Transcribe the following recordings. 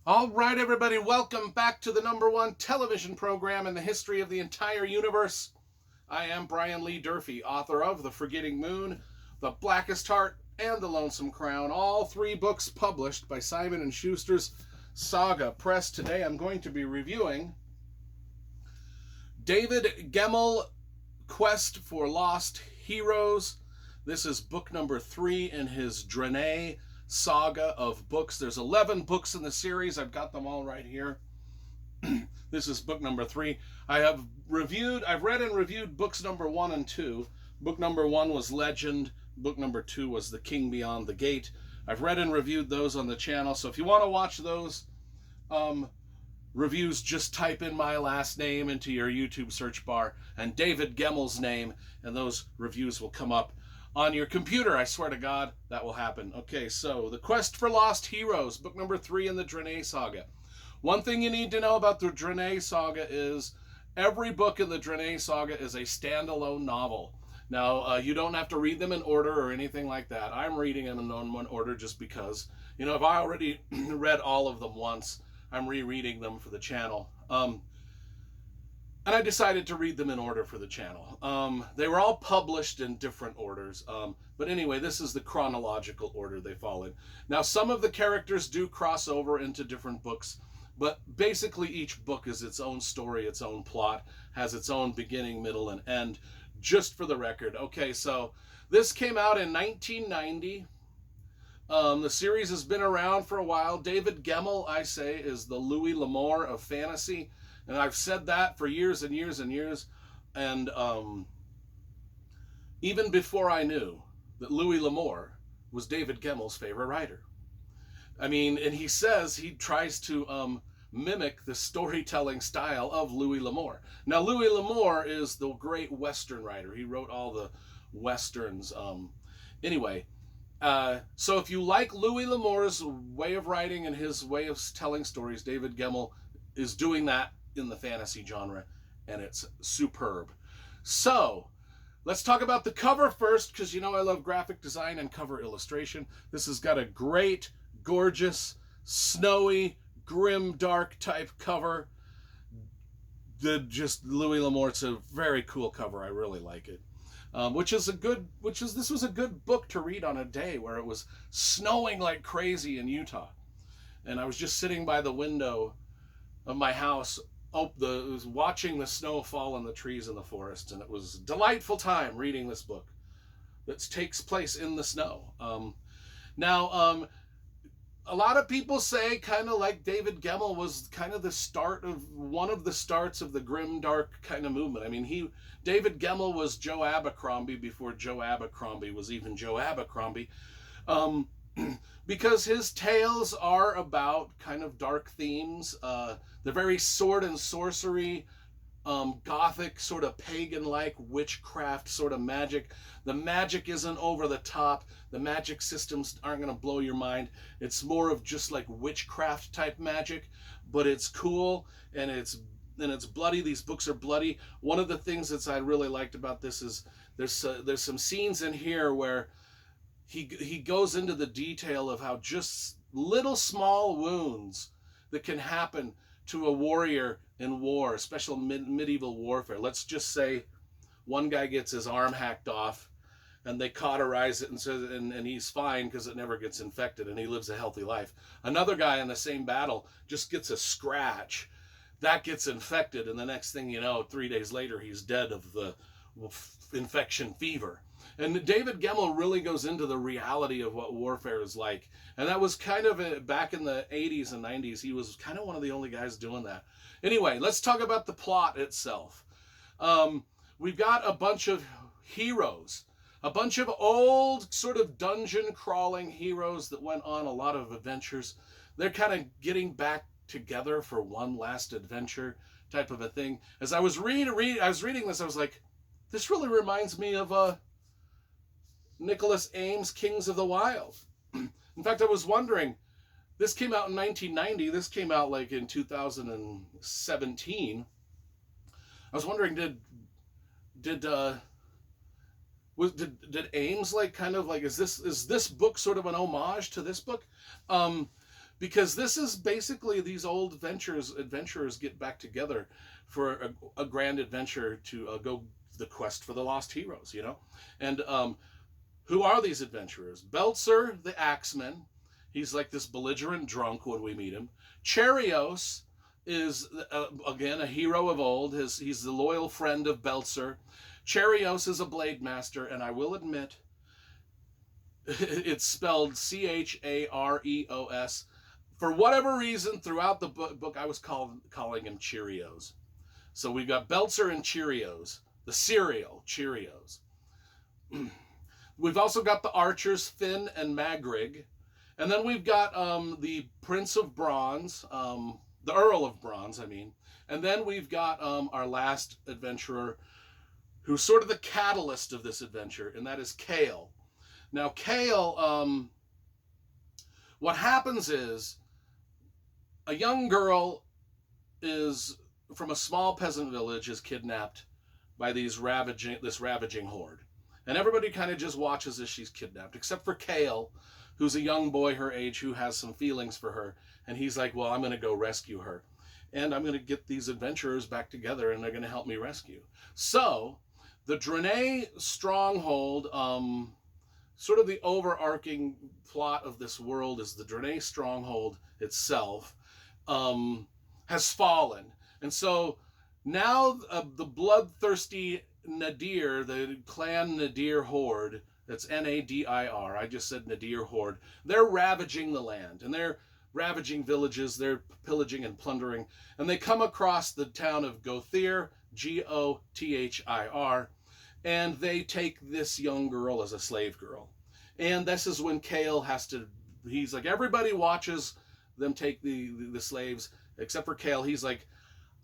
All right, everybody, welcome back to the #1 television program in the history of the entire universe. I am Brian Lee Durfee, author of The Forgetting Moon, The Blackest Heart, and The Lonesome Crown, all three books published by Simon & Schuster's Saga Press. Today I'm going to be reviewing David Gemmell, Quest for Lost Heroes. This is book number 3 in his Drenai saga of books. There's 11 books in the series. I've got them all right here. This is book number 3. I've read and reviewed books number 1 and 2. Book number 1 was Legend. Book number 2 was The King Beyond the Gate. I've read and reviewed those on the channel. So if you want to watch those reviews, just type in my last name into your YouTube search bar and David Gemmell's name, and those reviews will come up on your computer. I swear to God, that will happen. Okay, so The Quest for Lost Heroes, book number 3 in the Drenai Saga. One thing you need to know about the Drenai Saga is every book in the Drenai Saga is a standalone novel. Now, you don't have to read them in order or anything like that. I'm reading them in one order just because, if I already read all of them once, I'm rereading them for the channel. And I decided to read them in order for the channel. They were all published in different orders. But anyway, this is the chronological order they fall in. Now, some of the characters do cross over into different books, but basically each book is its own story, its own plot, has its own beginning, middle, and end, just for the record. Okay, so this came out in 1990. The series has been around for a while. David Gemmell, I say, is the Louis L'Amour of fantasy. And I've said that for years and years and years. And even before I knew that Louis L'Amour was David Gemmell's favorite writer. I mean, and he says he tries to mimic the storytelling style of Louis L'Amour. Now, Louis L'Amour is the great Western writer. He wrote all the Westerns. Anyway, so if you like Louis L'Amour's way of writing and his way of telling stories, David Gemmell is doing that in the fantasy genre, and it's superb. So let's talk about the cover first, because I love graphic design and cover illustration. This has got a great, gorgeous, snowy, grim, dark type cover. Just Louis L'Amour. It's a very cool cover. I really like it. This was a good book to read on a day where it was snowing like crazy in Utah, and I was just sitting by the window of my house, watching the snow fall on the trees in the forest, and it was a delightful time reading this book that takes place in the snow. Now, a lot of people say, kind of like David Gemmell was kind of one of the starts of the grimdark kind of movement. I mean, David Gemmell was Joe Abercrombie before Joe Abercrombie was even Joe Abercrombie. Because his tales are about kind of dark themes. They're very sword and sorcery, gothic, sort of pagan-like witchcraft sort of magic. The magic isn't over the top. The magic systems aren't going to blow your mind. It's more of just like witchcraft type magic, but it's cool and it's bloody. These books are bloody. One of the things that I really liked about this is there's some scenes in here where he goes into the detail of how just little small wounds that can happen to a warrior in war, special medieval warfare. Let's just say one guy gets his arm hacked off and they cauterize it and he's fine because it never gets infected and he lives a healthy life. Another guy in the same battle just gets a scratch. That gets infected, and the next thing you know, 3 days later, he's dead of the infection fever. And David Gemmell really goes into the reality of what warfare is like. And that was kind of back in the 80s and 90s. He was kind of one of the only guys doing that. Anyway, let's talk about the plot itself. We've got a bunch of heroes, a bunch of old sort of dungeon crawling heroes that went on a lot of adventures. They're kind of getting back together for one last adventure type of a thing. As I was reading this, I was like, this really reminds me of Nicholas Ames' Kings of the Wild. In fact, I was wondering, this came out in 1990. This came out like in 2017. I was wondering, did Ames like kind of like is this book sort of an homage to this book? because this is basically these old adventurers get back together for a grand adventure to go the quest for the lost heroes, you know. And who are these adventurers? Belzer, the Axeman. He's like this belligerent drunk when we meet him. Cherios is, again, a hero of old. He's the loyal friend of Belzer. Cherios is a blade master, and I will admit, it's spelled Chareos. For whatever reason, throughout the book, I was calling him Cheerios. So we've got Belzer and Cheerios, the cereal Cheerios. We've also got the archers, Finn and Magrig. And then we've got the Prince of Bronze, the Earl of Bronze, I mean. And then we've got our last adventurer, who's sort of the catalyst of this adventure, and that is Kale. Now, Kale, what happens is a young girl is from a small peasant village is kidnapped by this ravaging horde. And everybody kind of just watches as she's kidnapped, except for Kale, who's a young boy her age who has some feelings for her. And he's like, well, I'm going to go rescue her. And I'm going to get these adventurers back together, and they're going to help me rescue. So, the Drenai stronghold, sort of the overarching plot of this world is the Drenai stronghold itself has fallen. And so, now the bloodthirsty Nadir, the clan Nadir horde, that's Nadir, I just said Nadir horde, they're ravaging the land, and they're ravaging villages, they're pillaging and plundering, and they come across the town of Gothir, Gothir, and they take this young girl as a slave girl. And this is when Kale he's like, everybody watches them take the slaves, except for Kale. He's like,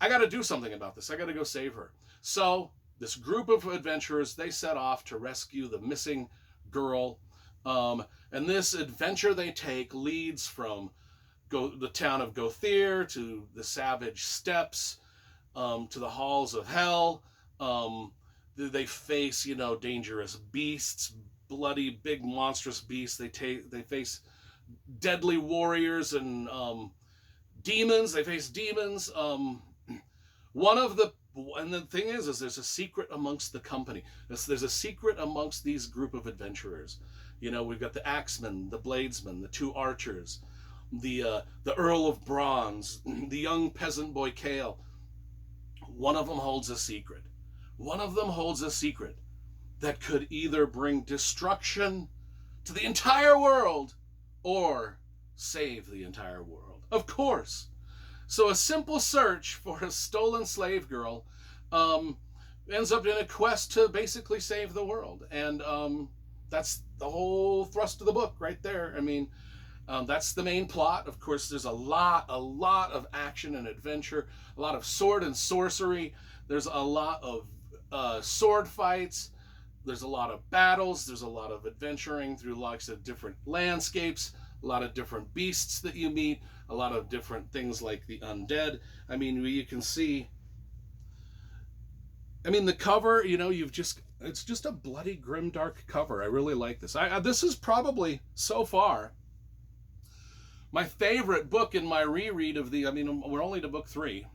I got to do something about this. I got to go save her. So this group of adventurers, they set off to rescue the missing girl. And this adventure they take leads from the town of Gothir to the savage steppes, to the halls of hell. They face, dangerous beasts, bloody, big, monstrous beasts. They face deadly warriors and demons. They face demons. And the thing is there's a secret amongst the company. There's a secret amongst these group of adventurers. We've got the Axeman, the Bladesman, the two archers, the Earl of Bronze, the young peasant boy Kale. One of them holds a secret. One of them holds a secret that could either bring destruction to the entire world or save the entire world. Of course. So a simple search for a stolen slave girl ends up in a quest to basically save the world. And that's the whole thrust of the book right there. I mean, that's the main plot. Of course, there's a lot of action and adventure, a lot of sword and sorcery. There's a lot of sword fights. There's a lot of battles. There's a lot of adventuring through lots of different landscapes, a lot of different beasts that you meet, a lot of different things like the undead. I mean, you can see, the cover, it's just a bloody grimdark cover. I really like this. This is probably, so far, my favorite book in my reread of we're only to book 3,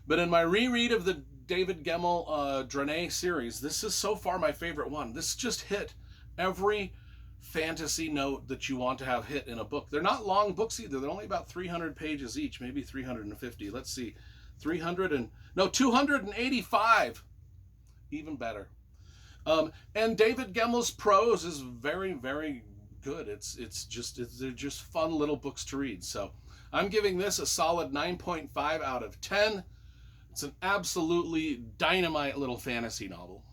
but in my reread of the David Gemmell Drenai series, this is so far my favorite one. This just hit every fantasy note that you want to have hit in a book. They're not long books either. They're only about 300 pages each, maybe 350. Let's see, 285. Even better. And David Gemmell's prose is very, very good. They're just fun little books to read. So I'm giving this a solid 9.5 out of 10. It's an absolutely dynamite little fantasy novel.